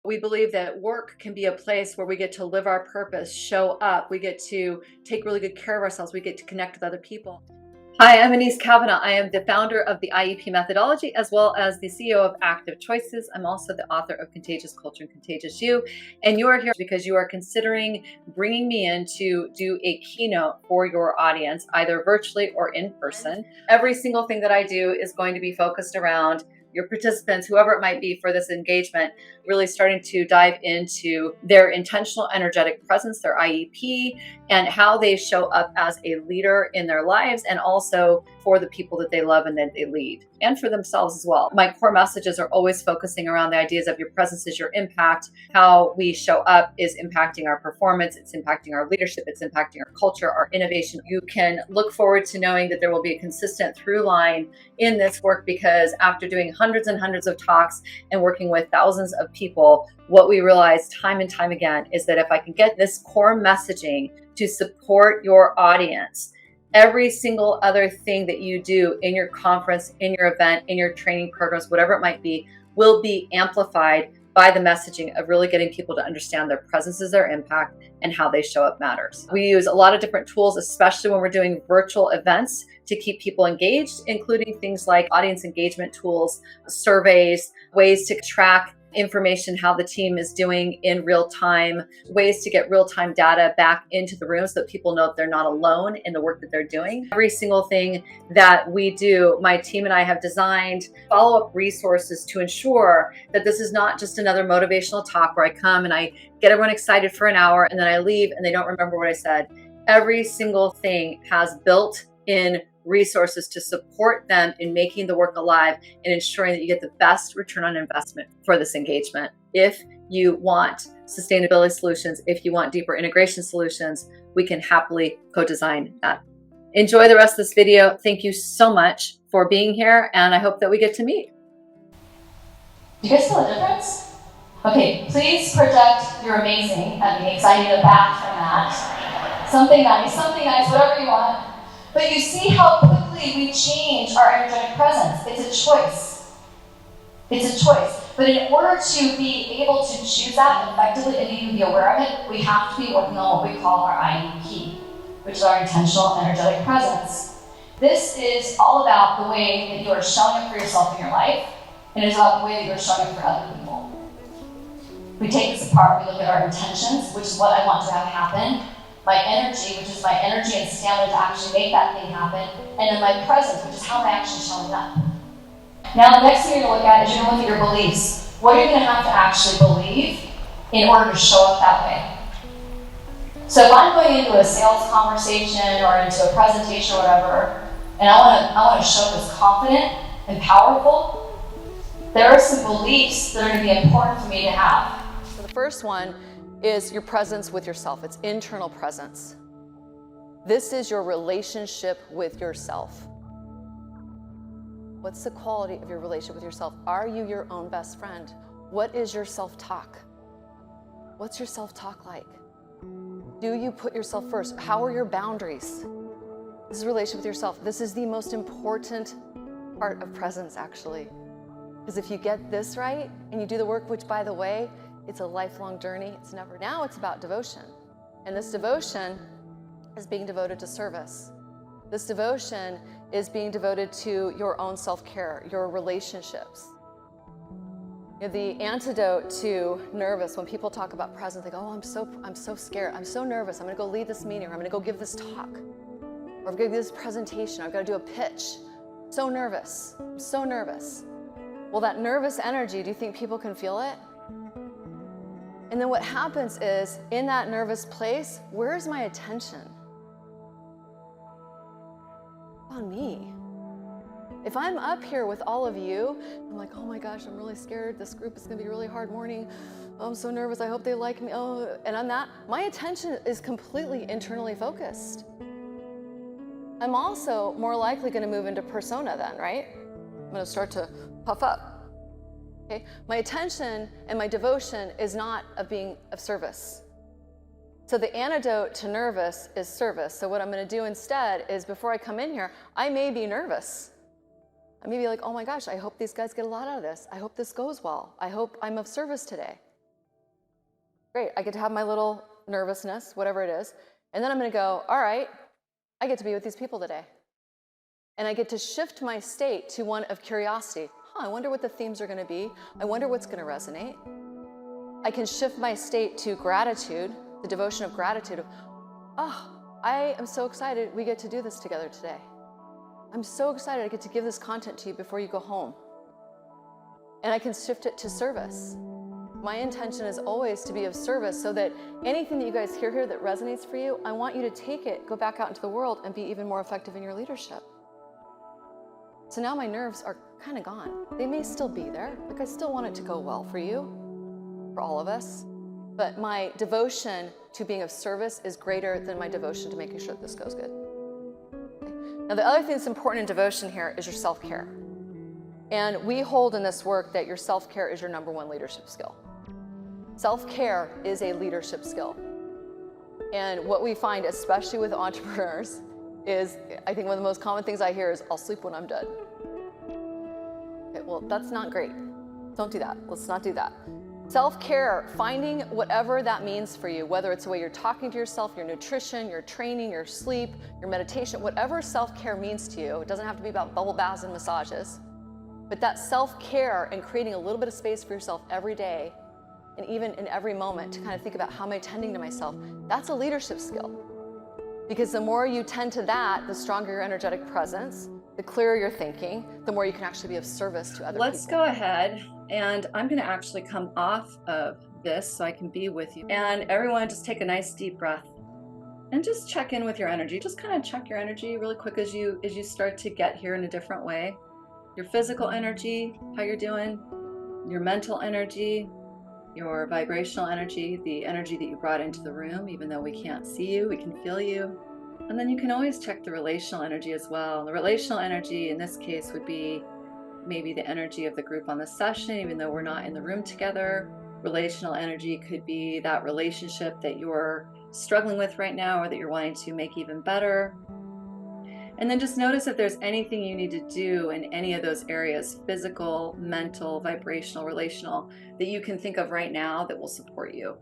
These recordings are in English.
We believe that work can be a place where we get to live our purpose, show up, we get to take really good care of ourselves, we get to connect with other people. Hi, I'm Anese Cavanaugh. I am the founder of the IEP methodology as well as the CEO of Active Choices. I'm also the author of Contagious Culture and Contagious You. And you are here because you are considering bringing me in to do a keynote for your audience, either virtually or in person. Every single thing that I do is going to be focused around your participants, whoever it might be for this engagement, really starting to dive into their intentional energetic presence, their IEP, and how they show up as a leader in their lives and also for the people that they love and that they lead, and for themselves as well. My core messages are always focusing around the ideas of your presence is your impact. How we show up is impacting our performance, it's impacting our leadership, it's impacting our culture, our innovation. You can look forward to knowing that there will be a consistent through line in this work, because after doing hundreds and hundreds of talks and working with thousands of people, what we realize time and time again is that if I can get this core messaging to support your audience, every single other thing that you do in your conference, in your event, in your training programs, whatever it might be, will be amplified by the messaging of really getting people to understand their presence is their impact and how they show up matters. We use a lot of different tools, especially when we're doing virtual events, to keep people engaged, including things like audience engagement tools, surveys, ways to track information, how the team is doing in real time, ways to get real-time data back into the room so that people know that they're not alone in the work that they're doing. Every single thing that we do, my team and I have designed follow-up resources to ensure that this is not just another motivational talk where I come and I get everyone excited for an hour and then I leave and they don't remember what I said. Every single thing has built-in resources to support them in making the work alive and ensuring that you get the best return on investment for this engagement. If you want sustainability solutions, if you want deeper integration solutions, we can happily co-design that. Enjoy the rest of this video. Thank you so much for being here, and I hope that we get to meet. Do you guys feel a difference? Okay, please project you're amazing at me, because I need a bath from that. Something nice, whatever you want. But you see how quickly we change our energetic presence. It's a choice. It's a choice. But in order to be able to choose that effectively and even be aware of it, we have to be working on what we call our IEP, which is our intentional energetic presence. This is all about the way that you are showing up for yourself in your life, and it's about the way that you're showing up for other people. We take this apart, we look at our intentions, which is what I want to have happen, my energy, which is my energy and stamina to actually make that thing happen, and then my presence, which is how am I actually showing up. Now the next thing you're going to look at is you're going to look at your beliefs. What are you going to have to actually believe in order to show up that way? So if I'm going into a sales conversation or into a presentation or whatever, and I want to show up as confident and powerful, there are some beliefs that are going to be important for me to have. So the first one is your presence with yourself. It's internal presence. This is your relationship with yourself. What's the quality of your relationship with yourself? Are you your own best friend? What is your self-talk? What's your self-talk like? Do you put yourself first? How are your boundaries? This is a relationship with yourself. This is the most important part of presence, actually. Because if you get this right and you do the work, which by the way, it's a lifelong journey. It's never. Now it's about devotion. And this devotion is being devoted to service. This devotion is being devoted to your own self-care, your relationships. You know, the antidote to nervous, when people talk about presence, they go, oh, I'm so scared. I'm so nervous. I'm going to go lead this meeting, or I'm going to go give this talk, or I'm going to give this presentation, or I've got to do a pitch. So nervous. I'm so nervous. Well, that nervous energy, do you think people can feel it? And then what happens is, in that nervous place, where's my attention? On me. If I'm up here with all of you, I'm like, oh my gosh, I'm really scared. This group is gonna be a really hard morning. Oh, I'm so nervous, I hope they like me. Oh, and I'm not, my attention is completely internally focused. I'm also more likely gonna move into persona then, right? I'm gonna start to puff up. Okay? My attention and my devotion is not of being of service. So the antidote to nervous is service. So what I'm going to do instead is, before I come in here, I may be nervous. I may be like, oh my gosh, I hope these guys get a lot out of this. I hope this goes well. I hope I'm of service today. Great, I get to have my little nervousness, whatever it is. And then I'm gonna go, all right, I get to be with these people today. And I get to shift my state to one of curiosity. I wonder what the themes are gonna be. I wonder what's gonna resonate. I can shift my state to gratitude, the devotion of gratitude of, oh, I am so excited we get to do this together today. I'm so excited I get to give this content to you before you go home. And I can shift it to service. My intention is always to be of service so that anything that you guys hear here that resonates for you, I want you to take it, go back out into the world and be even more effective in your leadership. So now my nerves are kind of gone. They may still be there. Like I still want it to go well for you, for all of us. But my devotion to being of service is greater than my devotion to making sure that this goes good. Okay. Now the other thing that's important in devotion here is your self-care. And we hold in this work that your self-care is your number one leadership skill. Self-care is a leadership skill. And what we find, especially with entrepreneurs, is I think one of the most common things I hear is, I'll sleep when I'm dead. Okay, well, that's not great. Don't do that. Let's not do that. Self-care, finding whatever that means for you, whether it's the way you're talking to yourself, your nutrition, your training, your sleep, your meditation, whatever self-care means to you. It doesn't have to be about bubble baths and massages. But that self-care and creating a little bit of space for yourself every day, and even in every moment, to kind of think about how am I tending to myself, that's a leadership skill. Because the more you tend to that, the stronger your energetic presence, the clearer your thinking, the more you can actually be of service to other people. Let's go ahead, and I'm going to actually come off of this so I can be with you. And everyone just take a nice deep breath and just check in with your energy. Just kind of check your energy really quick as you start to get here in a different way. Your physical energy, how you're doing, your mental energy, your vibrational energy, the energy that you brought into the room, even though we can't see you, we can feel you. And then you can always check the relational energy as well. The relational energy in this case would be maybe the energy of the group on the session, even though we're not in the room together. Relational energy could be that relationship that you're struggling with right now or that you're wanting to make even better. And then just notice if there's anything you need to do in any of those areas, physical, mental, vibrational, relational, that you can think of right now that will support you.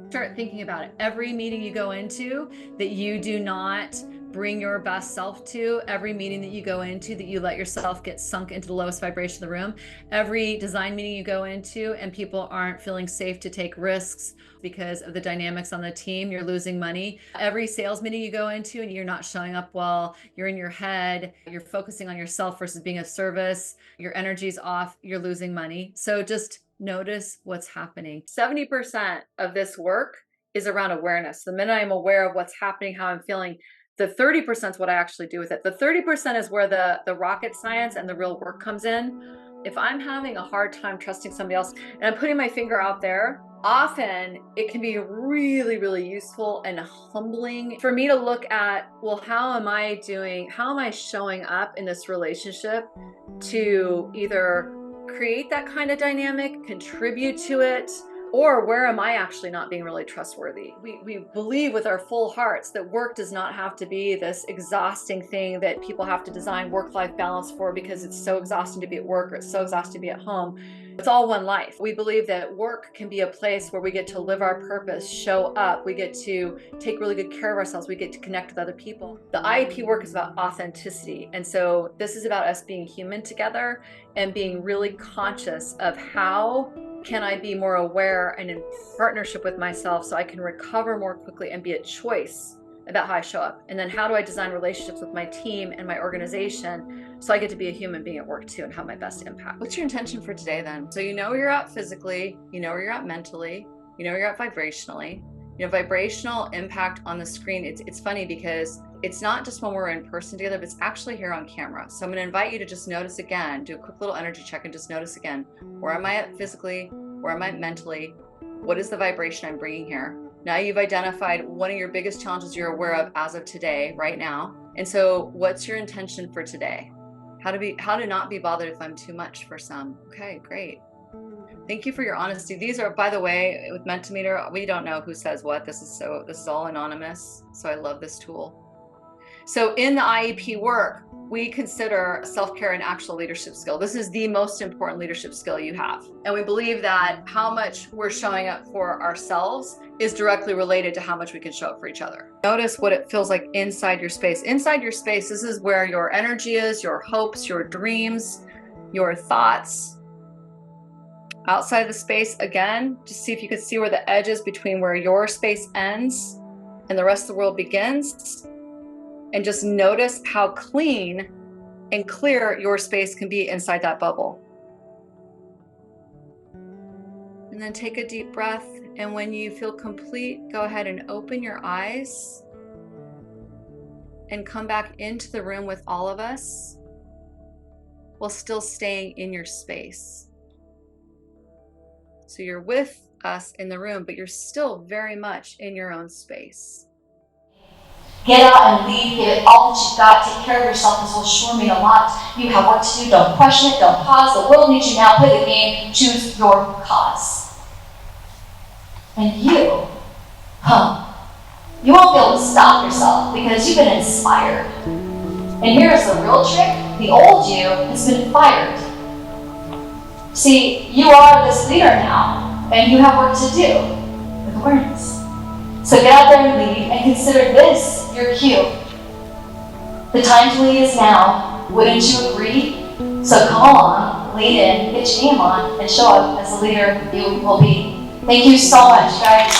Start thinking about it. Every meeting you go into that you do not bring your best self to, every meeting that you go into that you let yourself get sunk into the lowest vibration of the room, every design meeting you go into and people aren't feeling safe to take risks because of the dynamics on the team, you're losing money. Every sales meeting you go into and you're not showing up well, you're in your head, you're focusing on yourself versus being of service, your energy's off, you're losing money. So just notice what's happening. 70% of this work is around awareness. The minute I'm aware of what's happening, how I'm feeling, the 30% is what I actually do with it. The 30% is where the rocket science and the real work comes in. If I'm having a hard time trusting somebody else and I'm putting my finger out there, often it can be really, really useful and humbling for me to look at, well, how am I doing? How am I showing up in this relationship to either create that kind of dynamic, contribute to it, or where am I actually not being really trustworthy? We believe with our full hearts that work does not have to be this exhausting thing that people have to design work-life balance for because it's so exhausting to be at work or it's so exhausting to be at home. It's all one life. We believe that work can be a place where we get to live our purpose, show up, we get to take really good care of ourselves, we get to connect with other people. The IEP work is about authenticity. And so this is about us being human together and being really conscious of how can I be more aware and in partnership with myself so I can recover more quickly and be a choice about how I show up. And then how do I design relationships with my team and my organization so I get to be a human being at work too and have my best impact. What's your intention for today then? So you know where you're at physically, you know where you're at mentally, you know where you're at vibrationally. You know, vibrational impact on the screen, it's funny because it's not just when we're in person together, but it's actually here on camera. So I'm going to invite you to just notice again, do a quick little energy check and just notice again, where am I at physically? Where am I mentally? What is the vibration I'm bringing here? Now you've identified one of your biggest challenges you're aware of as of today, right now. And so what's your intention for today? How to not be bothered if I'm too much for some. Okay, great. Thank you for your honesty. These are, by the way, with Mentimeter, we don't know who says what. This is all anonymous. So I love this tool. So in the IEP work, we consider self-care an actual leadership skill. This is the most important leadership skill you have. And we believe that how much we're showing up for ourselves is directly related to how much we can show up for each other. Notice what it feels like inside your space. Inside your space, this is where your energy is, your hopes, your dreams, your thoughts. Outside the space, again, just see if you can see where the edge is between where your space ends and the rest of the world begins. And just notice how clean and clear your space can be inside that bubble. And then take a deep breath. And when you feel complete, go ahead and open your eyes and come back into the room with all of us while still staying in your space. So you're with us in the room, but you're still very much in your own space. Get out and lead, give it all that you've got, take care of yourself. This will sure mean a lot. You have work to do, don't question it, don't pause. The world needs you now, play the game, choose your cause. And you won't be able to stop yourself because you've been inspired. And here's the real trick, the old you has been fired. See, you are this leader now, and you have work to do with awareness. So get out there and lead, and consider this your cue. The time to lead is now. Wouldn't you agree? So come along, lead in, get your game on, and show up as the leader you will be. Thank you so much, guys.